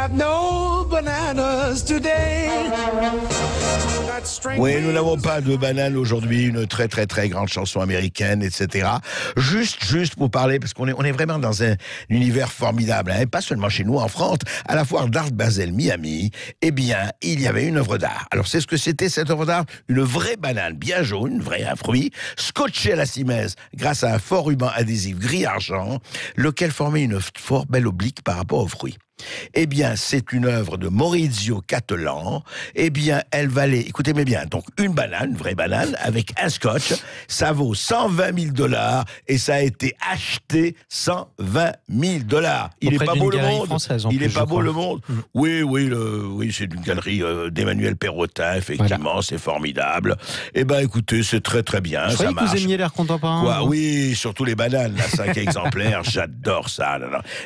have no bananas today. Oui, nous n'avons pas de bananes aujourd'hui, une très très très grande chanson américaine, etc. Juste pour parler, parce qu'on est vraiment dans un univers formidable, hein, et pas seulement chez nous en France, à la foire d'Art Basel Miami, eh bien, il y avait une œuvre d'art. Alors, c'est ce que c'était cette œuvre d'art? Une vraie banane, bien jaune, un fruit, scotché à la simèse grâce à un fort ruban adhésif gris-argent, lequel formait une fort belle oblique par rapport au fruit. Eh bien, c'est une œuvre de Maurizio Cattelan. Eh bien, elle valait, écoutez-moi bien, donc une banane, une vraie banane, avec un scotch. Ça vaut 120 000 $, et ça a été acheté 120 000 $. Il n'est pas beau le monde. Il n'est pas beau le monde. Oui, c'est une galerie d'Emmanuel Perrotin, effectivement, voilà. C'est formidable. Eh bien, écoutez, c'est très très bien. Je croyais que vous aimiez l'art contemporain. Quoi, oui, surtout les bananes, là, 5 exemplaires, j'adore ça.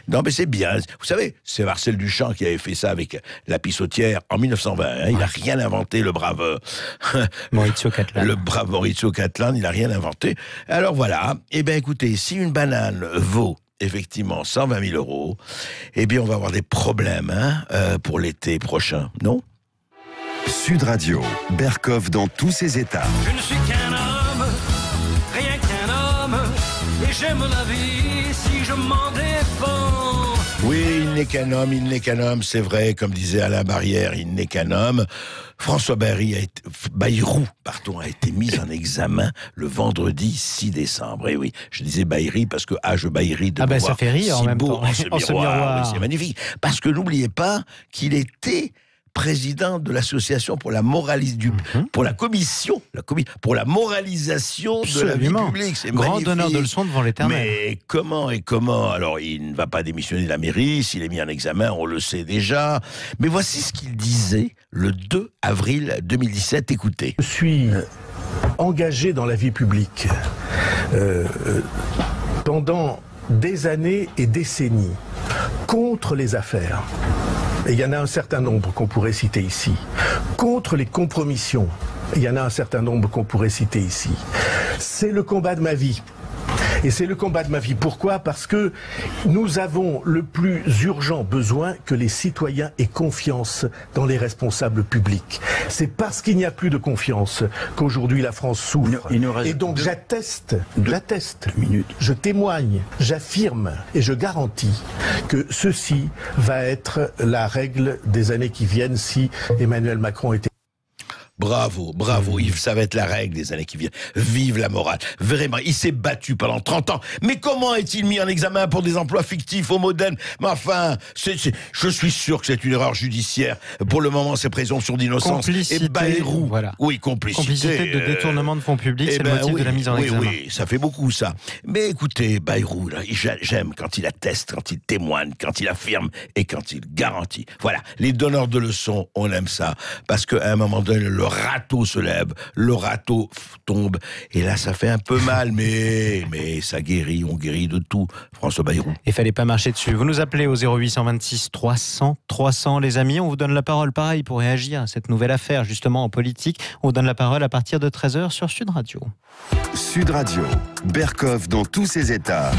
Non, mais c'est bien. Vous savez, c'est Marcel Duchamp qui avait fait ça avec La Pissotière en 1920. Hein. Il n'a rien inventé, le brave Maurizio Cattelan. Le brave Maurizio Cattelan, il n'a rien inventé. Alors voilà. Eh bien, écoutez, si une banane vaut effectivement 120 000 €, eh bien, on va avoir des problèmes pour l'été prochain, non? Sud Radio, Berkoff dans tous ses états. Je ne suis qu'un homme, rien qu'un homme, et j'aime la vie si je m'en défends. Oui, il n'est qu'un homme, c'est vrai, comme disait Alain Barrière, il n'est qu'un homme. François Bayrou a été mis en examen le vendredi 6 décembre. Et oui, je disais Bayrou parce que je Bayrou de Beauvoir. Ça fait rire en même temps. Ce miroir. Oui, c'est magnifique. Parce que n'oubliez pas qu'il était président de l'association pour la pour la moralisation de la vie publique. C'est grand magnifique. Donneur de leçons devant l'Éternel. Mais comment alors, il ne va pas démissionner de la mairie, s'il est mis en examen, on le sait déjà. Mais voici ce qu'il disait le 2 avril 2017. Écoutez. Je suis engagé dans la vie publique pendant des années et décennies contre les affaires. Et il y en a un certain nombre qu'on pourrait citer ici. Contre les compromissions, il y en a un certain nombre qu'on pourrait citer ici. C'est le combat de ma vie. Et c'est le combat de ma vie. Pourquoi? Parce que nous avons le plus urgent besoin que les citoyens aient confiance dans les responsables publics. C'est parce qu'il n'y a plus de confiance qu'aujourd'hui la France souffre. Et donc j'atteste, je témoigne, j'affirme et je garantis que ceci va être la règle des années qui viennent si Emmanuel Macron était... Bravo, Yves, ça va être la règle des années qui viennent. Vive la morale. Vraiment, il s'est battu pendant 30 ans. Mais comment est-il mis en examen pour des emplois fictifs au modem? Mais enfin, je suis sûr que c'est une erreur judiciaire. Pour le moment, c'est présomption d'innocence. Complicité, et Bayrou, voilà. Oui, complicité. Complicité de détournement de fonds publics, c'est le motif de la mise en examen. Oui, ça fait beaucoup, ça. Mais écoutez, Bayrou, là, j'aime quand il atteste, quand il témoigne, quand il affirme et quand il garantit. Voilà, les donneurs de leçons, on aime ça. Parce qu'à un moment donné, le râteau se lève, le râteau tombe, et là ça fait un peu mal, mais ça guérit, on guérit de tout. François Bayrou. Il fallait pas marcher dessus. Vous nous appelez au 0826 300 300, les amis, on vous donne la parole, pareil, pour réagir à cette nouvelle affaire, justement en politique. On vous donne la parole à partir de 13h sur Sud Radio. Sud Radio, Berkoff dans tous ses états.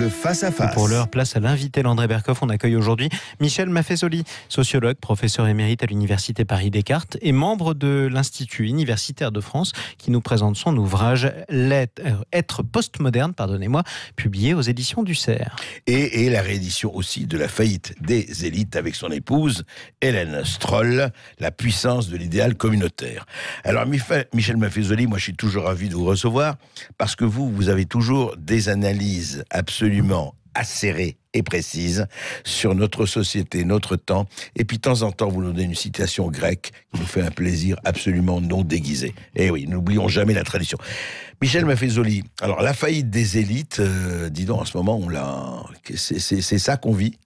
Le face-à-face. Pour l'heure, place à l'invité Landré Berkoff. On accueille aujourd'hui Michel Maffezoli, sociologue, professeur émérite à l'Université Paris-Descartes et membre de l'Institut universitaire de France, qui nous présente son ouvrage Être postmoderne, publié aux éditions du Cerf. Et la réédition aussi de La faillite des élites avec son épouse, Hélène Stroll, La puissance de l'idéal communautaire. Alors, Michel Maffezoli, moi je suis toujours ravi de vous recevoir, parce que vous avez toujours des analyses absolument acérées et précises sur notre société, notre temps. Et puis, de temps en temps, vous nous donnez une citation grecque qui nous fait un plaisir absolument non déguisé. Et oui, n'oublions jamais la tradition. Michel Maffezoli, alors la faillite des élites, dis donc, en ce moment, c'est ça qu'on vit?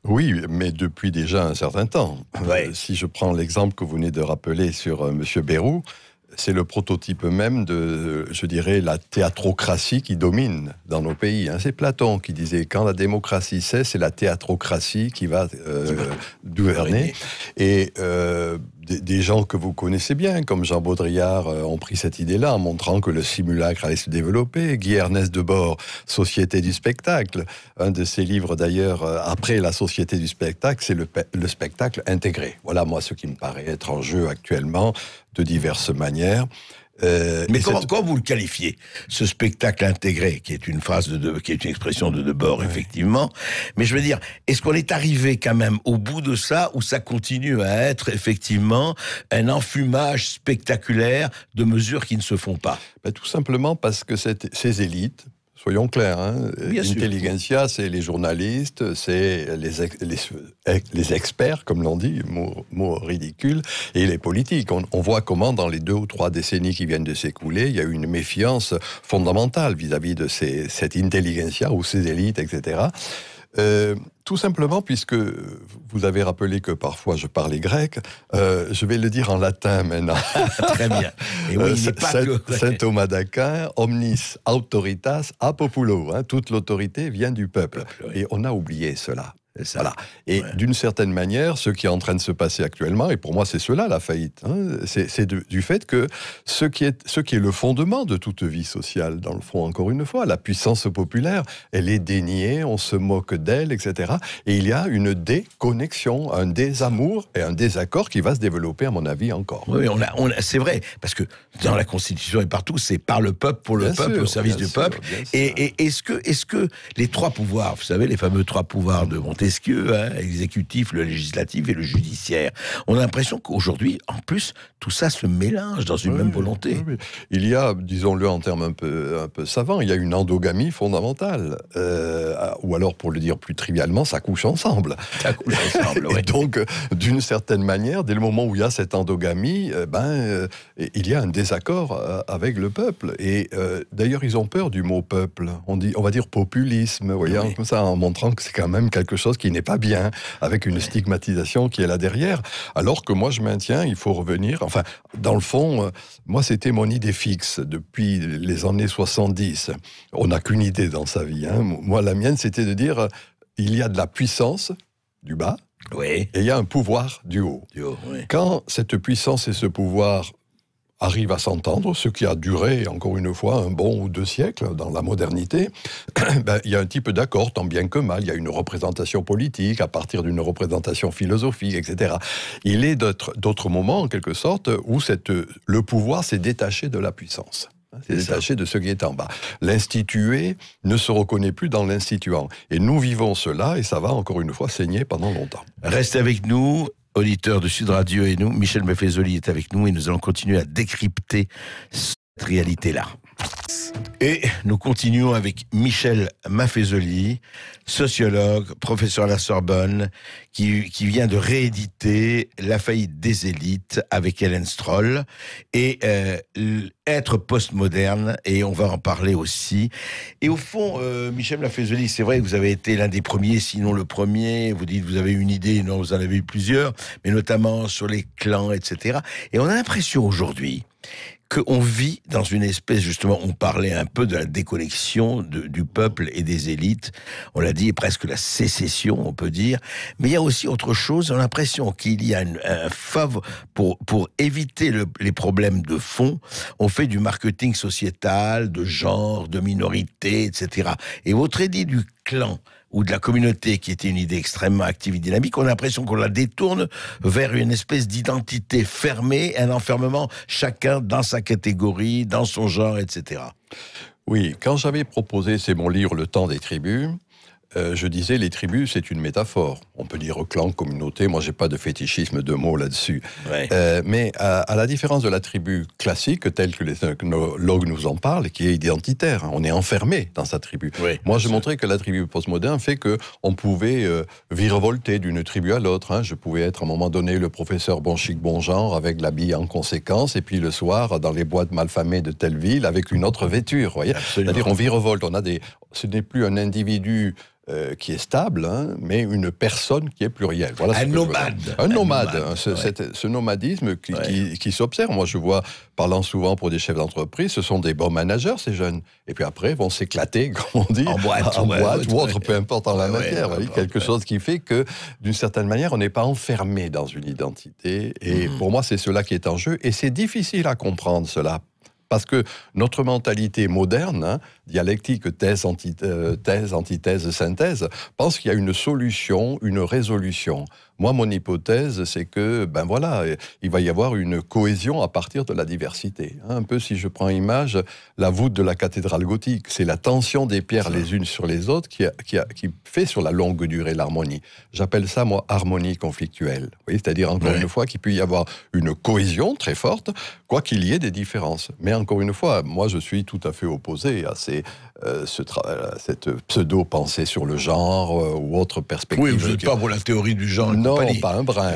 Oui, mais depuis déjà un certain temps. Ouais. Si je prends l'exemple que vous venez de rappeler sur M. Bayrou, c'est le prototype même de, je dirais, la théatrocratie qui domine dans nos pays. C'est Platon qui disait, quand la démocratie cesse, c'est la théatrocratie qui va gouverner. Et des gens que vous connaissez bien, comme Jean Baudrillard, ont pris cette idée-là en montrant que le simulacre allait se développer. Guy Ernest Debord, Société du spectacle. Un de ses livres, d'ailleurs, après la Société du spectacle, c'est le spectacle intégré. Voilà, moi, ce qui me paraît être en jeu actuellement, de diverses manières. Mais comment vous le qualifiez, ce spectacle intégré, qui est une phrase qui est une expression de Debord, effectivement. Mais je veux dire, est-ce qu'on est arrivé quand même au bout de ça, ou ça continue à être effectivement un enfumage spectaculaire de mesures qui ne se font pas? Tout simplement parce que ces élites, soyons clairs, l'intelligentsia, c'est les journalistes, c'est les experts, comme l'on dit, mot ridicule, et les politiques. On voit comment, dans les 2 ou 3 décennies qui viennent de s'écouler, il y a eu une méfiance fondamentale vis-à-vis de cette intelligentsia ou ces élites, etc. Tout simplement, puisque vous avez rappelé que parfois je parlais grec, je vais le dire en latin maintenant. Très bien. Et oui, il n'est pas Saint Thomas d'Aquin, omnis autoritas a populo. Toute l'autorité vient du peuple. Et on a oublié cela. Voilà. Et d'une certaine manière, ce qui est en train de se passer actuellement, et pour moi c'est cela la faillite, c'est du fait que ce qui est le fondement de toute vie sociale, dans le fond, encore une fois, la puissance populaire, elle est déniée, on se moque d'elle, etc. Et il y a une déconnexion, un désamour et un désaccord qui va se développer, à mon avis, encore. Oui, c'est vrai, parce que dans la Constitution et partout, c'est par le peuple, pour le peuple, au service du peuple. Et est-ce que les 3 pouvoirs, vous savez, les fameux 3 pouvoirs de Montesquieu, l'exécutif, le législatif et le judiciaire. On a l'impression qu'aujourd'hui, en plus, tout ça se mélange dans une même volonté. Oui. Il y a, disons-le en termes un peu savants, il y a une endogamie fondamentale. Ou alors, pour le dire plus trivialement, ça couche ensemble. Ça couche ensemble, oui. Et donc, d'une certaine manière, dès le moment où il y a cette endogamie, il y a un désaccord avec le peuple. Et d'ailleurs, ils ont peur du mot peuple. On va dire populisme, voyez, comme ça, en montrant que c'est quand même quelque chose qui n'est pas bien, avec une stigmatisation qui est là derrière, alors que moi je maintiens, il faut revenir, enfin, dans le fond, moi c'était mon idée fixe depuis les années 70. On n'a qu'une idée dans sa vie. Moi, la mienne, c'était de dire, il y a de la puissance du bas, et il y a un pouvoir du haut. Quand cette puissance et ce pouvoir arrive à s'entendre, ce qui a duré, encore une fois, un bon ou 2 siècles dans la modernité, il y a un type d'accord, tant bien que mal, il y a une représentation politique, à partir d'une représentation philosophique, etc. Il est d'autres moments, en quelque sorte, où le pouvoir s'est détaché de la puissance. C'est détaché de ce qui est en bas. L'institué ne se reconnaît plus dans l'instituant. Et nous vivons cela, et ça va, encore une fois, saigner pendant longtemps. Restez avec nous. Auditeur de Sud Radio et nous, Michel Maffezoli est avec nous et nous allons continuer à décrypter cette réalité-là. Et nous continuons avec Michel Maffezoli, sociologue, professeur à la Sorbonne, qui vient de rééditer La faillite des élites avec Hélène Stroll et être postmoderne, et on va en parler aussi. Et au fond, Michel Maffezoli, c'est vrai que vous avez été l'un des premiers, sinon le premier. Vous dites vous avez une idée, non, vous en avez eu plusieurs, mais notamment sur les clans, etc. Et on a l'impression aujourd'hui qu'on vit dans une espèce, justement, on parlait un peu de la déconnexion du peuple et des élites, on l'a dit, presque la sécession, on peut dire, mais il y a aussi autre chose, on a l'impression qu'il y a un faveur, pour éviter les problèmes de fond, on fait du marketing sociétal, de genre, de minorité, etc. Et votre idée du clan, ou de la communauté, qui était une idée extrêmement active et dynamique, on a l'impression qu'on la détourne vers une espèce d'identité fermée, un enfermement, chacun dans sa catégorie, dans son genre, etc. Oui, quand j'avais proposé, c'est mon livre « Le temps des tribus », je disais, les tribus, c'est une métaphore. On peut dire clan, communauté, moi j'ai pas de fétichisme de mots là-dessus. Mais à la différence de la tribu classique, telle que les ethnologues nous en parlent, qui est identitaire, on est enfermé dans sa tribu. Moi je montrais que la tribu postmoderne fait qu'on pouvait virevolter d'une tribu à l'autre. Je pouvais être à un moment donné le professeur bon chic, bon genre, avec l'habit en conséquence, et puis le soir, dans les boîtes malfamées de telle ville, avec une autre vêture. C'est-à-dire on virevolte, ce n'est plus un individu qui est stable, hein, mais une personne qui est plurielle. Voilà Un nomade. Un nomade. Hein, ce nomadisme qui s'observe. Moi, je vois, parlant souvent pour des chefs d'entreprise, ce sont des bons managers, ces jeunes. Et puis après, ils vont s'éclater, comme on dit, en boîte ou autre, peu importe en la matière. Quelque chose qui fait que, d'une certaine manière, on n'est pas enfermé dans une identité. Et pour moi, c'est cela qui est en jeu. Et c'est difficile à comprendre, cela. Parce que notre mentalité moderne, hein, dialectique, thèse, antithèse, synthèse, pense qu'il y a une solution, une résolution. Moi, mon hypothèse, c'est que, il va y avoir une cohésion à partir de la diversité. Un peu, si je prends image, la voûte de la cathédrale gothique, c'est la tension des pierres les unes sur les autres qui fait sur la longue durée l'harmonie. J'appelle ça, moi, harmonie conflictuelle. C'est-à-dire, encore une fois, qu'il peut y avoir une cohésion très forte, quoi qu'il y ait des différences. Mais encore une fois, moi, je suis tout à fait opposé à cette pseudo-pensée sur le genre ou autre perspective. Oui, vous n'êtes pas pour la théorie du genre. Non, compagnie. pas un brin.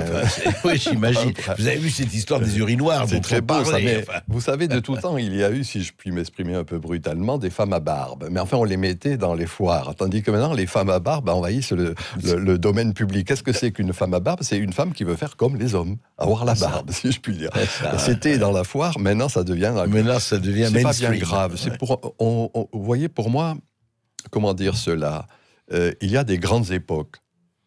Oui, j'imagine. Vous avez vu cette histoire des urinoirs. C'est très beau, ça. Mais vous savez, de tout temps, il y a eu, si je puis m'exprimer un peu brutalement, des femmes à barbe. Mais enfin, on les mettait dans les foires. Tandis que maintenant, les femmes à barbe envahissent le domaine public. Qu'est-ce que c'est qu'une femme à barbe? C'est une femme qui veut faire comme les hommes, avoir la barbe, si je puis dire. C'était dans la foire, maintenant, ça devient... Maintenant, ça devient c'est pas bien grave. C'est vous voyez, pour moi, comment dire cela? Il y a des grandes époques.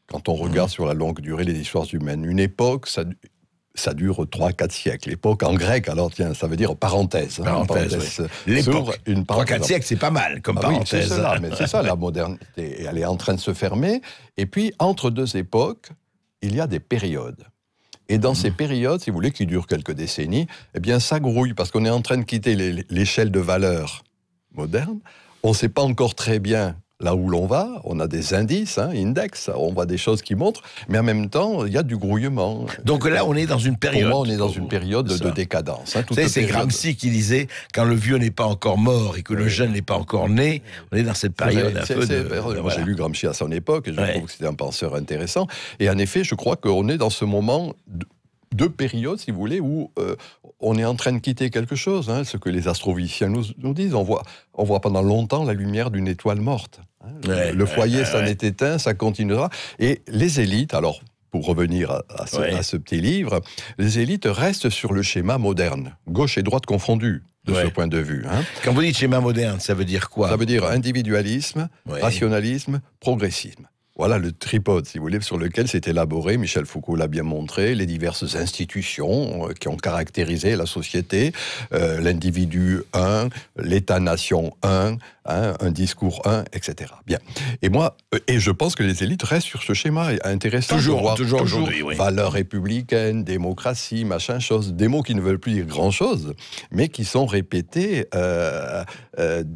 Quand on regarde sur la longue durée les histoires humaines, une époque, ça dure 3-4 siècles. L'époque en grec, alors tiens, ça veut dire parenthèse. Parenthèse. L'époque, 3-4 siècles, c'est pas mal comme parenthèse. Oui, c'est ça, la modernité. Elle est en train de se fermer. Et puis, entre deux époques, il y a des périodes. Et dans ces périodes, si vous voulez, qui durent quelques décennies, eh bien, ça grouille, parce qu'on est en train de quitter l'échelle de valeurs modernes. On ne sait pas encore très bien là où l'on va, on a des indices, index, on voit des choses qui montrent, mais en même temps, il y a du grouillement. Donc là, on est dans une période... Pour moi, on est dans une période de décadence. Vous savez, c'est Gramsci qui disait, quand le vieux n'est pas encore mort et que le jeune n'est pas encore né, on est dans cette période un peu de... Moi, j'ai lu Gramsci à son époque, et je trouve que c'était un penseur intéressant. Et en effet, je crois qu'on est dans ce moment... Deux périodes, si vous voulez, où on est en train de quitter quelque chose, ce que les astrophysiciens nous disent. On voit pendant longtemps la lumière d'une étoile morte. Le foyer s'en est éteint, ça continuera. Et les élites, alors, pour revenir à ce petit livre, les élites restent sur le schéma moderne, gauche et droite confondues. De ce point de vue. Quand vous dites schéma moderne, ça veut dire quoi? Ça veut dire individualisme, rationalisme, progressisme. Voilà le tripode, si vous voulez, sur lequel s'est élaboré, Michel Foucault l'a bien montré, les diverses institutions qui ont caractérisé la société, l'individu 1, l'État-nation 1, un discours 1, etc. Bien. Et moi, je pense que les élites restent sur ce schéma intéressant. Toujours aujourd'hui, oui. Valeurs républicaines, démocratie, machin, chose, des mots qui ne veulent plus dire grand-chose, mais qui sont répétés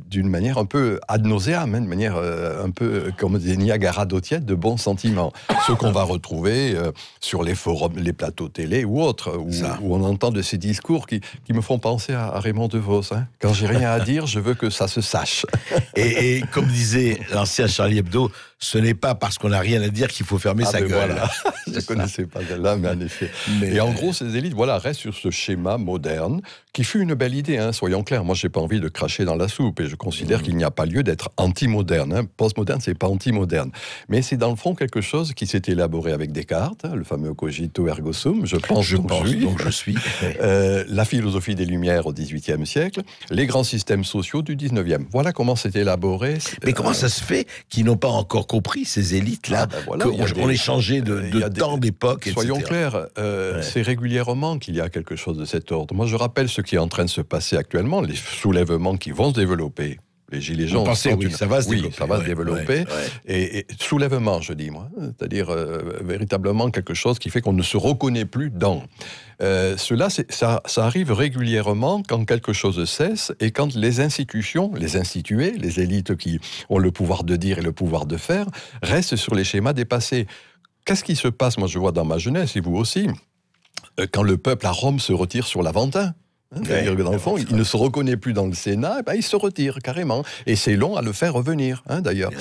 d'une manière un peu ad nauseam, d'une manière un peu comme des Niagara d'eau tiède de bons sentiments. Ce qu'on va retrouver sur les forums, les plateaux télé ou autres, où on entend de ces discours qui me font penser à Raymond DeVos. Quand j'ai rien à dire, je veux que ça se sache. Et comme disait l'ancien Charlie Hebdo, ce n'est pas parce qu'on n'a rien à dire qu'il faut fermer sa gueule. Voilà. Je ne connaissais pas celle-là, mais en effet. Et en gros, ces élites restent sur ce schéma moderne, qui fut une belle idée, soyons clairs. Moi, je n'ai pas envie de cracher dans la soupe, et je considère qu'il n'y a pas lieu d'être anti-moderne. Postmoderne, ce n'est pas anti-moderne. Mais c'est dans le fond quelque chose qui s'est élaboré avec Descartes, le fameux cogito ergo sum, je pense donc je suis. La philosophie des Lumières au XVIIIe siècle, les grands systèmes sociaux du XIXe. Voilà comment c'est élaboré. Mais comment ça se fait qu'ils n'ont pas encore compris, ces élites-là, qu'on ait changé de temps, d'époque, etc. Soyons clairs, c'est régulièrement qu'il y a quelque chose de cet ordre. Moi, je rappelle ce qui est en train de se passer actuellement, les soulèvements qui vont se développer. Les gilets jaunes, ça va se développer. Et soulèvement, je dis moi, c'est-à-dire véritablement quelque chose qui fait qu'on ne se reconnaît plus dans. Cela, ça arrive régulièrement quand quelque chose cesse et quand les institutions, les institués, les élites qui ont le pouvoir de dire et le pouvoir de faire, restent sur les schémas dépassés. Qu'est-ce qui se passe? Moi, je vois dans ma jeunesse, et vous aussi, quand le peuple à Rome se retire sur l'Aventin. C'est-à-dire que dans le fond, il ne se reconnaît plus dans le Sénat, il se retire carrément. Et c'est long à le faire revenir, d'ailleurs.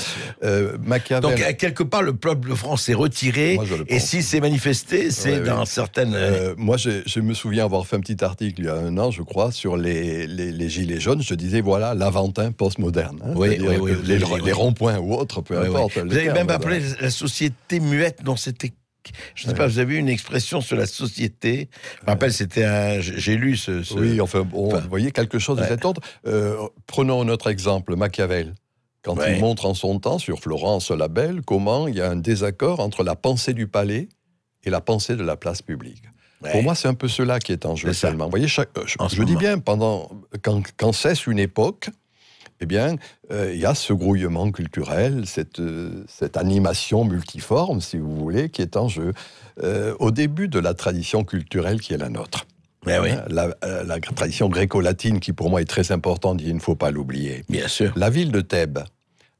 Machiavel... Donc, quelque part, le peuple de France s'est retiré, et s'il s'est manifesté, c'est dans certaines... moi, je me souviens avoir fait un petit article il y a 1 an, je crois, sur les gilets jaunes. Je disais, voilà, l'Aventin postmoderne. Les ronds-points ou autres, peu importe. Vous avez même appelé la société muette, dont c'était... Je ne sais pas, vous avez eu une expression sur la société. Je me rappelle, c'était j'ai lu ce... Oui, vous voyez, quelque chose de cet ordre. Prenons notre exemple, Machiavel. Quand il montre en son temps, sur Florence la Belle, comment il y a un désaccord entre la pensée du palais et la pensée de la place publique. Pour moi, c'est un peu cela qui est en jeu seulement. Vous voyez, je dis bien, quand cesse une époque, eh bien, il y a ce grouillement culturel, cette animation multiforme, si vous voulez, qui est en jeu. Au début de la tradition culturelle qui est la nôtre. La tradition gréco-latine, qui pour moi est très importante, il ne faut pas l'oublier. Bien sûr. La ville de Thèbes,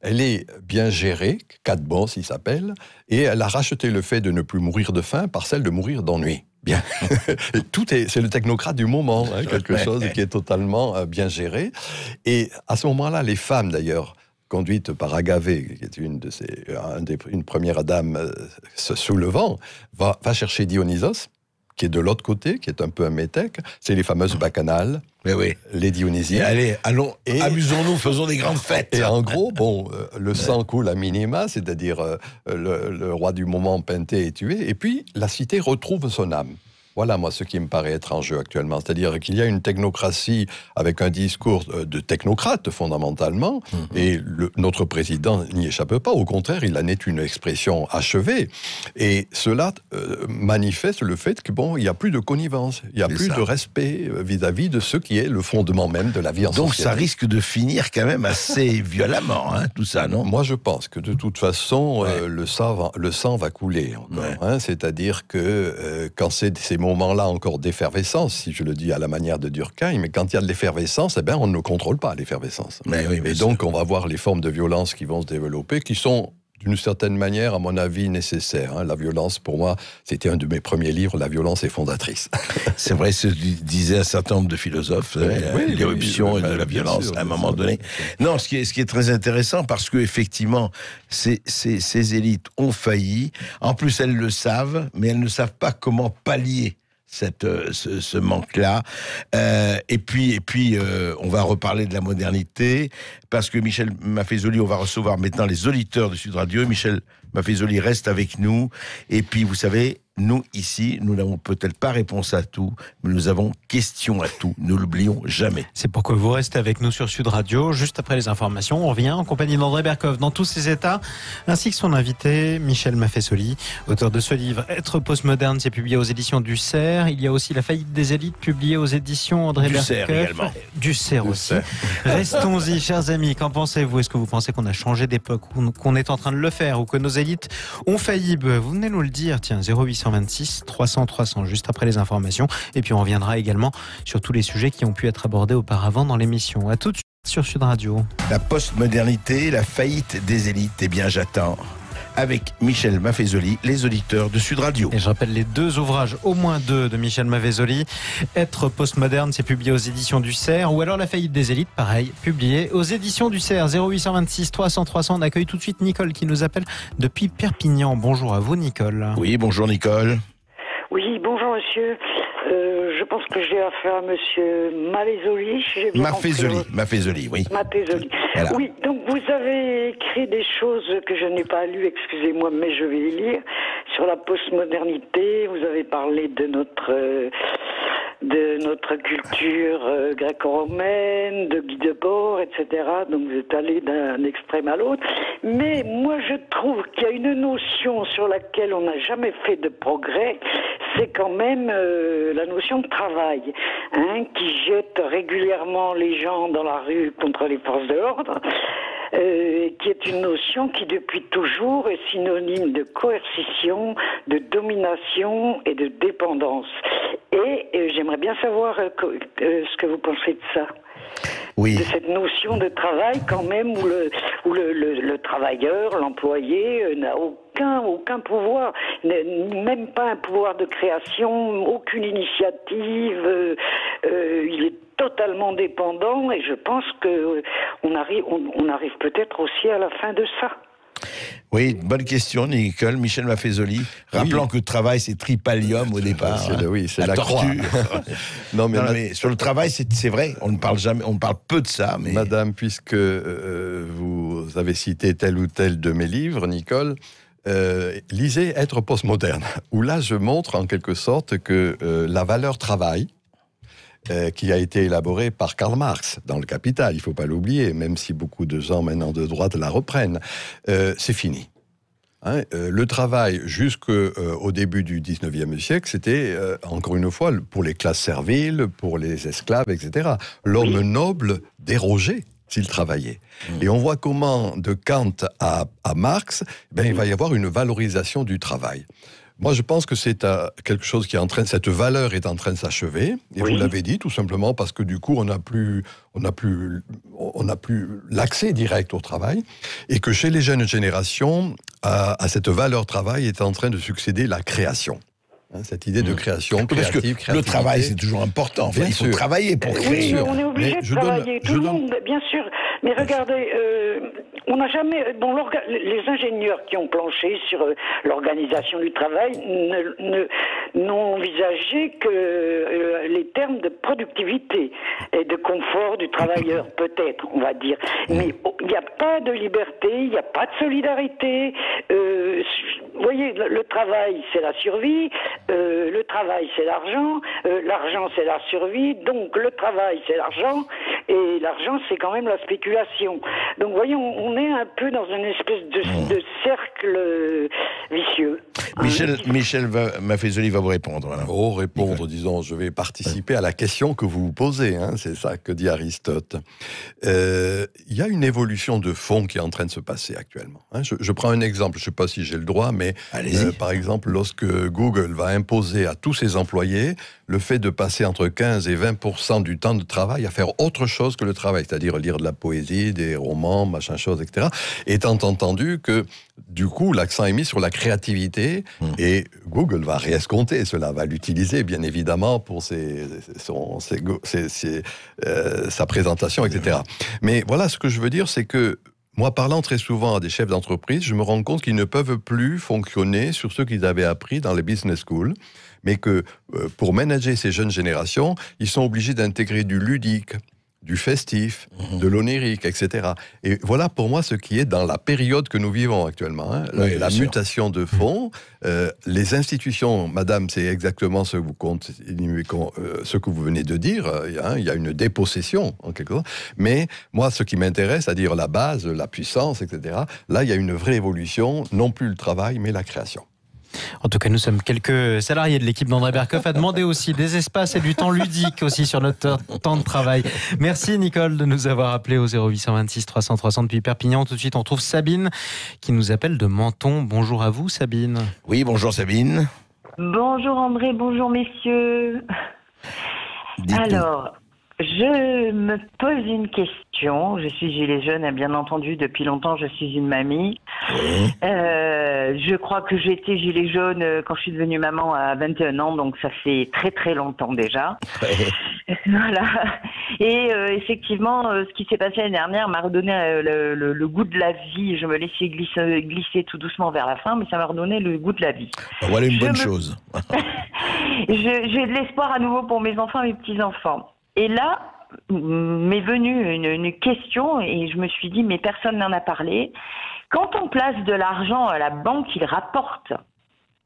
elle est bien gérée, Cadbos il s'appelle, et elle a racheté le fait de ne plus mourir de faim par celle de mourir d'ennui. Bien. C'est le technocrate du moment, quelque chose qui est totalement bien géré. Et à ce moment-là, les femmes, d'ailleurs, conduites par Agavée, qui est une première dame se soulevant, va chercher Dionysos, qui est de l'autre côté, qui est un peu un métèque. C'est les fameuses bacchanales, les Dionysiens. Allez, allons, amusons-nous, faisons des grandes fêtes. Et en gros, le sang coule à minima, c'est-à-dire le roi du moment, Penthée, est tué, et puis la cité retrouve son âme. Voilà, moi, ce qui me paraît être en jeu actuellement. C'est-à-dire qu'il y a une technocratie avec un discours de technocrate, fondamentalement, et notre président n'y échappe pas. Au contraire, il en est une expression achevée. Et cela manifeste le fait que, il n'y a plus de connivence, il n'y a plus de respect vis-à-vis de ce qui est le fondement même de la vie en société. Donc ça risque de finir quand même assez violemment, tout ça, non? Moi, je pense que de toute façon, le sang va couler encore. C'est-à-dire que quand ces moments-là encore d'effervescence, si je le dis à la manière de Durkheim, mais quand il y a de l'effervescence, on ne contrôle pas l'effervescence. Et donc, on va voir les formes de violence qui vont se développer, qui sont d'une certaine manière, à mon avis, nécessaires. La violence, pour moi, c'était un de mes premiers livres, La violence est fondatrice. C'est vrai, ce que disaient un certain nombre de philosophes, l'éruption de la violence, à un moment donné. Non, ce qui est très intéressant, parce que effectivement, ces élites ont failli. En plus, elles le savent, mais elles ne savent pas comment pallier ce manque-là. Et puis, on va reparler de la modernité, parce que Michel Maffezoli, on va recevoir maintenant les auditeurs de Sud Radio. Michel Maffezoli reste avec nous. Et puis, vous savez, nous, ici, nous n'avons peut-être pas réponse à tout, mais nous avons question à tout. Ne l'oublions jamais. C'est pourquoi vous restez avec nous sur Sud Radio. Juste après les informations, on revient en compagnie d'André Berkoff dans tous ses états, ainsi que son invité, Michel Maffezoli, auteur de ce livre « Être postmoderne », c'est publié aux éditions du CERF. Il y a aussi La faillite des élites, publié aux éditions André Berkoff. Du CERF également. Du CERF aussi. Restons-y, chers amis. Qu'en pensez-vous? Est-ce que vous pensez qu'on a changé d'époque, qu'on est en train de le faire, ou que nos élites ont failli? Vous venez nous le dire. Tiens, 0826 300 300, juste après les informations. Et puis on reviendra également sur tous les sujets qui ont pu être abordés auparavant dans l'émission. À tout de suite sur Sud Radio. La postmodernité, la faillite des élites. Eh bien, j'attends. Avec Michel Maffezoli, les auditeurs de Sud Radio. Et je rappelle les 2 ouvrages, au moins 2, de Michel Maffezoli. Être postmoderne, c'est publié aux éditions du CERF. Ou alors La faillite des élites, pareil, publié aux éditions du CERF. 0826 300 300. On accueille tout de suite Nicole qui nous appelle depuis Perpignan. Bonjour à vous, Nicole. Oui, bonjour Nicole. Oui, bonjour monsieur. Je pense que j'ai affaire à monsieur Maffezoli. Maffezoli, oui. Maffezoli. Voilà. Oui, donc vous avez écrit des choses que je n'ai pas lues, excusez-moi, mais je vais les lire. Sur la postmodernité, vous avez parlé de notre culture gréco-romaine, de Guy Debord, etc. Donc vous êtes allé d'un extrême à l'autre. Mais moi je trouve qu'il y a une notion sur laquelle on n'a jamais fait de progrès, c'est quand même la notion de travail, qui jette régulièrement les gens dans la rue contre les forces de l'ordre. Qui est une notion qui depuis toujours est synonyme de coercition, de domination et de dépendance. Et j'aimerais bien savoir ce que vous pensez de ça. Oui. de cette notion de travail quand même où le travailleur, l'employé n'a aucun pouvoir, même pas un pouvoir de création, aucune initiative, il est totalement dépendant et je pense que on arrive peut-être aussi à la fin de ça. Oui, bonne question, Nicole. Michel Maffezoli, rappelant que le travail, c'est tripalium au départ. C'est la torture. Non, mais sur le travail, c'est vrai, on ne parle jamais, on parle peu de ça. Mais... Madame, puisque vous avez cité tel ou tel de mes livres, Nicole, lisez Être postmoderne, où là, je montre en quelque sorte que la valeur travail, qui a été élaboré par Karl Marx dans le Capital, il ne faut pas l'oublier, même si beaucoup de gens maintenant de droite la reprennent, c'est fini. Hein, le travail jusqu'au début du 19e siècle, c'était, encore une fois, pour les classes serviles, pour les esclaves, etc. L'homme noble dérogeait s'il travaillait. Et on voit comment, de Kant à Marx, il va y avoir une valorisation du travail. Moi, je pense que c'est quelque chose qui est cette valeur est en train de s'achever. Et vous l'avez dit, tout simplement parce que du coup, on n'a plus l'accès direct au travail. Et que chez les jeunes générations, à cette valeur travail est en train de succéder la création. Cette idée de création créative, le travail, c'est toujours important. Enfin, il faut travailler pour créer. Oui, on est obligé de travailler. Tout le monde, bien sûr. Mais regardez, on n'a jamais... les ingénieurs qui ont planché sur l'organisation du travail n'ont envisagé que les termes de productivité et de confort du travailleur, peut-être, on va dire. Mais il n'y a pas de liberté, il n'y a pas de solidarité. Vous voyez, le travail, c'est la survie. Le travail, c'est l'argent. L'argent, c'est la survie. Donc, le travail, c'est l'argent. Et l'argent, c'est quand même la spéculation. Donc, vous voyez, on est un peu dans une espèce de cercle vicieux. Michel Maffezoli va vous répondre. Voilà. Répondre, disons, je vais participer à la question que vous vous posez. Hein, c'est ça que dit Aristote. Il y a une évolution de fond qui est en train de se passer actuellement. Hein, je prends un exemple, je ne sais pas si j'ai le droit, mais par exemple, lorsque Google va imposer à tous ses employés le fait de passer entre 15 et 20% du temps de travail à faire autre chose que le travail, c'est-à-dire lire de la poésie, des romans, machin chose, etc. Étant entendu que, du coup, l'accent est mis sur la créativité et Google va réescompter cela, va l'utiliser, bien évidemment, pour sa présentation, etc. Mais voilà, ce que je veux dire, c'est que moi, parlant très souvent à des chefs d'entreprise, je me rends compte qu'ils ne peuvent plus fonctionner sur ce qu'ils avaient appris dans les business schools, mais que pour manager ces jeunes générations, ils sont obligés d'intégrer du ludique, du festif, de l'onérique, etc. Et voilà pour moi ce qui est dans la période que nous vivons actuellement. Hein, la mutation de fond, les institutions, madame, c'est exactement ce que vous venez de dire, il y a une dépossession en quelque sorte, mais moi ce qui m'intéresse, c'est-à-dire la base, la puissance, etc., là il y a une vraie évolution, non plus le travail, mais la création. En tout cas, nous sommes quelques salariés de l'équipe d'André Berkoff à demander aussi des espaces et du temps ludique aussi sur notre temps de travail. Merci Nicole de nous avoir appelé au 0826 300 300 depuis Perpignan. Tout de suite, on trouve Sabine qui nous appelle de Menton. Bonjour à vous Sabine. Oui, bonjour Sabine. Bonjour André, bonjour messieurs. Alors, je me pose une question. Je suis gilet jaune, bien entendu, depuis longtemps, je suis une mamie. Je crois que j'ai été gilet jaune quand je suis devenue maman à 21 ans, donc ça fait très très longtemps déjà. Voilà. Et effectivement, ce qui s'est passé l'année dernière m'a redonné le goût de la vie. Je me laissais glisser tout doucement vers la fin, mais ça m'a redonné le goût de la vie. Voilà une bonne chose. J'ai de l'espoir à nouveau pour mes enfants et mes petits-enfants. Et là, m'est venue une question et je me suis dit, mais personne n'en a parlé. Quand on place de l'argent à la banque, il rapporte.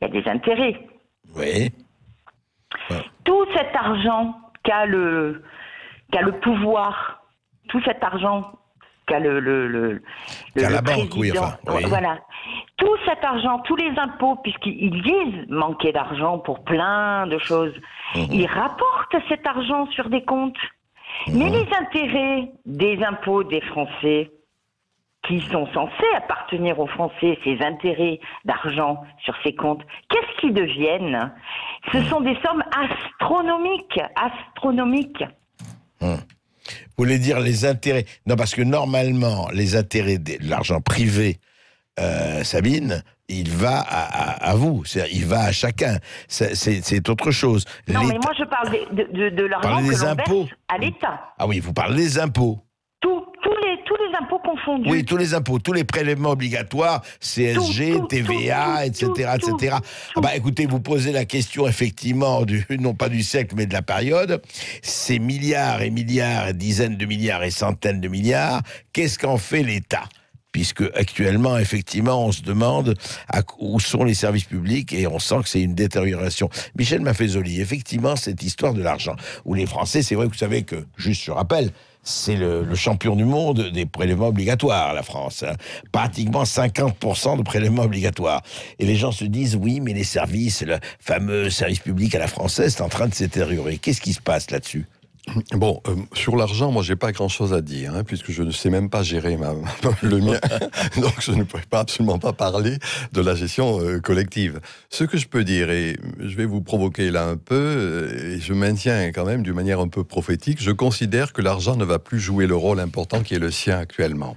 Il y a des intérêts. Oui. Tout cet argent qu'a le pouvoir, tout cet argent qu'a le la banque, président, oui. Voilà. Tout cet argent, tous les impôts, puisqu'ils disent manquer d'argent pour plein de choses, ils rapportent cet argent sur des comptes. Mais les intérêts des impôts des Français, qui sont censés appartenir aux Français, ces intérêts d'argent sur ces comptes, qu'est-ce qu'ils deviennent? Ce sont des sommes astronomiques. voulez dire les intérêts. Non, parce que normalement, les intérêts de l'argent privé, Sabine, il va à vous, c'est-à-dire, il va à chacun. C'est autre chose. Non, mais moi je parle de l'argent que l'on verse à l'État. Ah oui, vous parlez des impôts. Tous les impôts confondus. Oui, tous les impôts, tous les prélèvements obligatoires, CSG, TVA, etc. Ah bah, écoutez, vous posez la question effectivement, non pas du siècle, mais de la période. Ces milliards et milliards, dizaines de milliards et centaines de milliards, qu'est-ce qu'en fait l'État ? Puisque actuellement, effectivement, on se demande où sont les services publics et on sent que c'est une détérioration. Michel Maffezoli, effectivement, cette histoire de l'argent, où les Français, c'est vrai que vous savez que, juste je rappelle, c'est le champion du monde des prélèvements obligatoires, la France. Hein. Pratiquement 50% de prélèvements obligatoires. Et les gens se disent, oui, mais les services, le fameux service public à la française, c'est en train de se détériorer. Qu'est-ce qui se passe là-dessus ? Bon, sur l'argent, moi, j'ai pas grand-chose à dire, puisque je ne sais même pas gérer le mien, donc je ne pourrais absolument pas parler de la gestion collective. Ce que je peux dire, et je vais vous provoquer là un peu, et je maintiens quand même d'une manière un peu prophétique, je considère que l'argent ne va plus jouer le rôle important qui est le sien actuellement.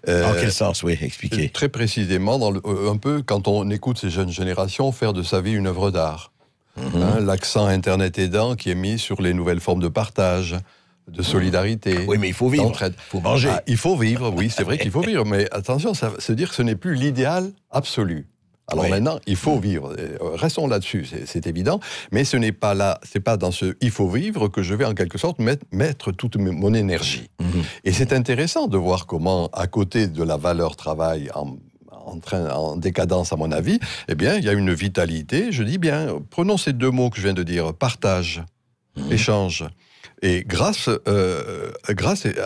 En quel sens, oui, expliquez. Très précisément, un peu quand on écoute ces jeunes générations faire de sa vie une œuvre d'art. L'accent Internet aidant qui est mis sur les nouvelles formes de partage, de solidarité. Oui, mais il faut vivre, il faut manger. Il faut vivre, oui, c'est vrai qu'il faut vivre, mais attention, ça veut dire que ce n'est plus l'idéal absolu. Alors maintenant, il faut vivre. Restons là-dessus, c'est évident, mais ce n'est pas là, c'est pas dans ce « il faut vivre » que je vais en quelque sorte mettre toute mon énergie. Et c'est intéressant de voir comment, à côté de la valeur travail en décadence à mon avis, eh bien, il y a une vitalité, je dis bien, prenons ces deux mots que je viens de dire, partage, échange, et grâce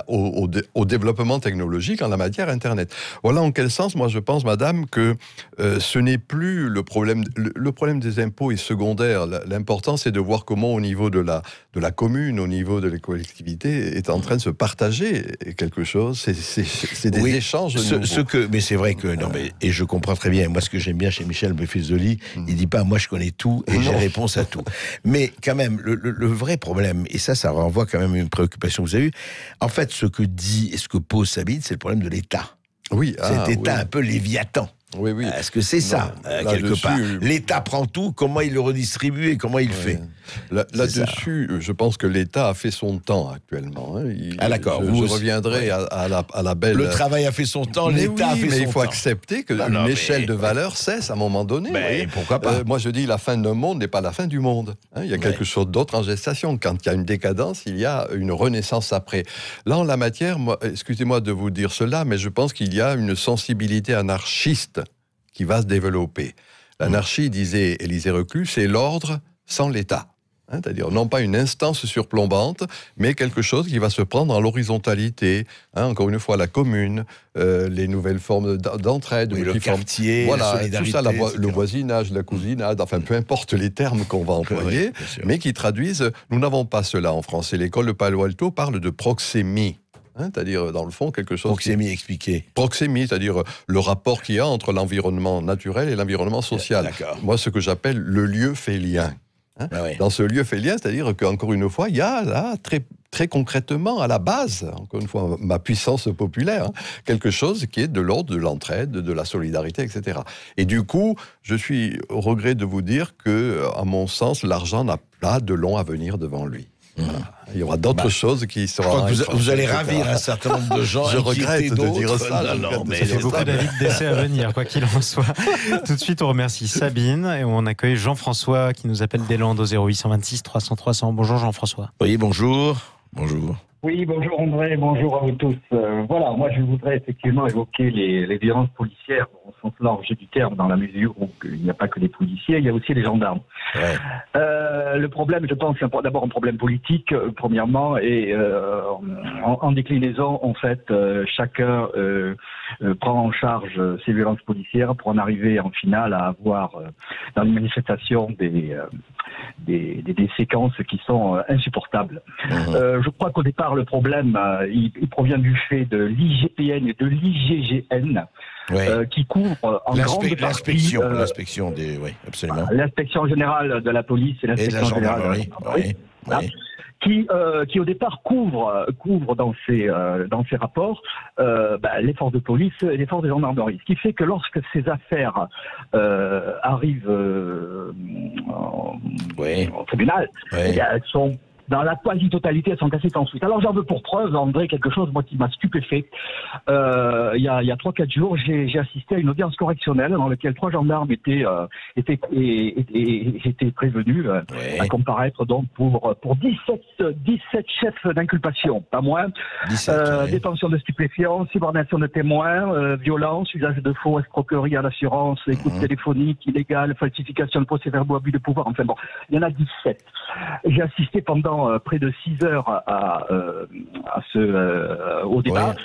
au développement technologique en la matière Internet. Voilà en quel sens, moi je pense, madame, que ce n'est plus le problème des impôts est secondaire. L'important, c'est de voir comment au niveau de la commune, au niveau de la collectivité, est en train de se partager quelque chose. C'est des échanges nouveaux. Mais c'est vrai que, non, mais, et je comprends très bien, moi ce que j'aime bien chez Michel Maffezoli, il dit pas, moi je connais tout et j'ai réponse à tout. Mais quand même, le vrai problème, et ça renvoie quand même une préoccupation que vous avez eue. En fait, ce que dit et ce que pose Sabine, c'est le problème de l'État. Oui, cet État un peu léviathan. Oui, oui. Est-ce que c'est ça, quelque part ? L'État prend tout, comment il le redistribue et comment il fait ? Là-dessus, je pense que l'État a fait son temps actuellement. D'accord. Je reviendrai à la belle... Le travail a fait son temps, l'État a fait son temps. Mais il faut accepter qu'une échelle de valeur cesse à un moment donné. Mais pourquoi pas ? Moi, je dis la fin d'un monde n'est pas la fin du monde. Il y a quelque chose d'autre en gestation. Quand il y a une décadence, il y a une renaissance après. Là, en la matière, excusez-moi de vous dire cela, mais je pense qu'il y a une sensibilité anarchiste qui va se développer. L'anarchie, disait Élisée Reclus, c'est l'ordre sans l'État. C'est-à-dire non pas une instance surplombante, mais quelque chose qui va se prendre dans l'horizontalité. Encore une fois, la commune, les nouvelles formes d'entraide, le quartier, voilà, la solidarité, tout ça, le voisinage, la cousinade, enfin peu importe les termes qu'on va employer, mais qui traduisent. Nous n'avons pas cela en France. Et l'école de Palo Alto parle de proxémie. C'est-à-dire, dans le fond, quelque chose... Proxémie, expliqué. Proxémie, c'est-à-dire le rapport qu'il y a entre l'environnement naturel et l'environnement social. D'accord. Moi, ce que j'appelle le lieu fait lien. Dans ce lieu fait lien, c'est-à-dire qu'encore une fois, il y a là, très, très concrètement, à la base, encore une fois, ma puissance populaire, quelque chose qui est de l'ordre de l'entraide, de la solidarité, etc. Et du coup, je suis au regret de vous dire que, à mon sens, l'argent n'a pas de long avenir devant lui. Voilà. Il y aura d'autres choses qui seront... Je crois que vous allez ravir un certain nombre de gens. Je regrette de dire ça. Mais il y a beaucoup d'avis d'essai à venir, quoi qu'il en soit. Tout de suite, on remercie Sabine et on accueille Jean-François qui nous appelle des Landes au 0826 300 300. Bonjour Jean-François. Oui, bonjour. Bonjour. Oui, bonjour André, bonjour à vous tous. Voilà, moi je voudrais effectivement évoquer les violences policières au sens large du terme, dans la mesure où il n'y a pas que les policiers, il y a aussi les gendarmes. Ouais. Le problème, je pense, c'est d'abord un problème politique, premièrement, et en déclinaison, en fait, chacun prend en charge ces violences policières pour en arriver en finale à avoir, dans les manifestations, des séquences qui sont insupportables. Je crois qu'au départ, le problème, il provient du fait de l'IGPN et de l'IGGN, qui couvrent en grande partie... L'inspection des... Oui, absolument. L'inspection générale de la police et l'inspection générale de la gendarmerie. qui au départ couvre dans ses rapports les forces de police et les forces de gendarmerie. Ce qui fait que lorsque ces affaires arrivent au tribunal, elles sont dans la quasi-totalité, elles sont cassées sans suite. Alors j'en veux pour preuve, André, quelque chose moi qui m'a stupéfait. Il y a 3-4 jours, j'ai assisté à une audience correctionnelle dans laquelle 3 gendarmes étaient prévenus à comparaître donc pour 17 chefs d'inculpation, pas moins. 17, détention de stupéfiants, subordination de témoins, violence, usage de faux, escroquerie à l'assurance, écoute téléphonique illégale, falsification de procès-verbaux, abus de pouvoir. Enfin bon, il y en a 17. J'ai assisté pendant près de 6 heures au débat.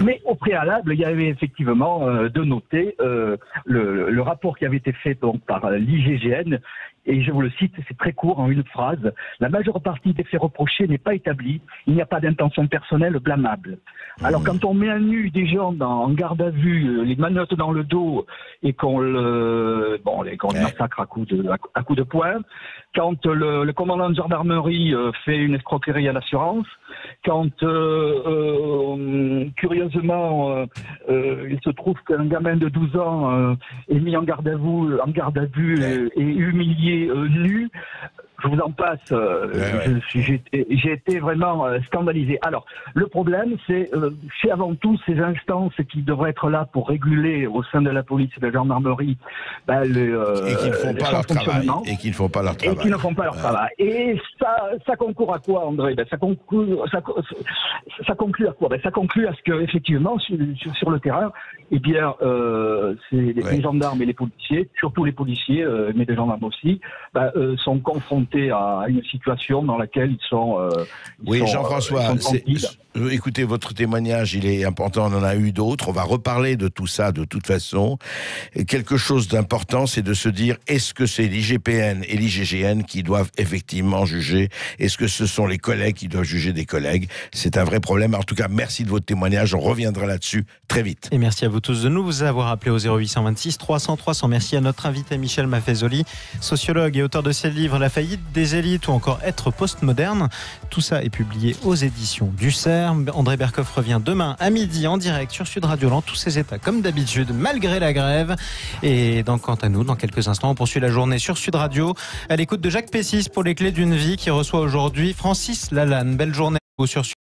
Mais au préalable, il y avait effectivement de noter le rapport qui avait été fait donc par l'IGGN. Et je vous le cite, c'est très court, en une phrase. La majeure partie des faits reprochés n'est pas établie. Il n'y a pas d'intention personnelle blâmable. Alors quand on met à nu des gens en garde à vue, les manottes dans le dos, et qu'on le massacre à coups de poing, quand le commandant de gendarmerie fait une escroquerie à l'assurance, quand curieusement il se trouve qu'un gamin de 12 ans est mis en garde à vue et humilié nu, je vous en passe, j'ai été vraiment scandalisé. Alors, le problème, c'est avant tout ces instances qui devraient être là pour réguler au sein de la police et de la gendarmerie et qui ne font pas leur travail. Et qui ne font pas leur travail. Et ça concourt à quoi, André? Ça conclut à quoi? Ça conclut à ce que, effectivement, sur le terrain, eh bien, les gendarmes et les policiers, surtout les policiers, mais les gendarmes aussi, sont confrontés à une situation dans laquelle ils sont. Jean-François, écoutez, votre témoignage, il est important. On en a eu d'autres. On va reparler de tout ça de toute façon. Et quelque chose d'important, c'est de se dire, est-ce que c'est l'IGPN et l'IGGN qui doivent effectivement juger? Est-ce que ce sont les collègues qui doivent juger des collègues? C'est un vrai problème. En tout cas, merci de votre témoignage. On reviendra là-dessus très vite. Et merci à vous tous de nous avoir appelés au 0826 300 300. Merci à notre invité Michel Maffezoli, sociologue et auteur de ses livres La faillite des élites ou encore Être postmoderne. Tout ça est publié aux éditions du CERF. André Berkoff revient demain à midi en direct sur Sud Radio dans tous ses états comme d'habitude malgré la grève. Et quant à nous, dans quelques instants, on poursuit la journée sur Sud Radio à l'écoute de Jacques Pessis pour les clés d'une vie qui reçoit aujourd'hui Francis Lalanne. Belle journée sur Sud.